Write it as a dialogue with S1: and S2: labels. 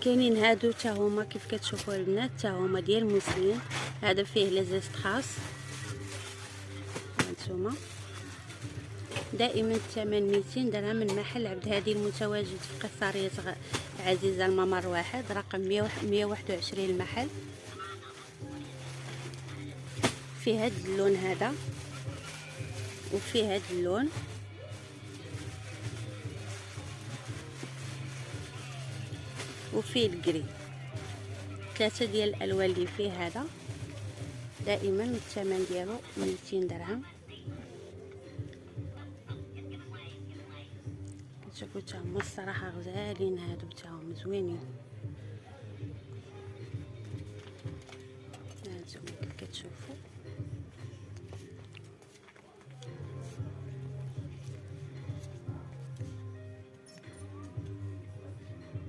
S1: كاينين هادو تا هما كيف كتشوفوا البنات، تا هما ديال موسلين. هذا فيه لازيست خاص. هانتوما دائما الثمن 200 درهم من محل عبد هادي المتواجد في قصارية عزيزة الممر واحد، رقم 121 المحل. في هاد اللون هذا، وفي هاد اللون، وفي الجري. 3 ديال الالوان اللي فيه هذا. دائما الثمن ديالو 200 درهم. كتشوفوا تا هما الصراحه غزالين، هادو تا هما زوينين. هانتوما كيف كتشوفوا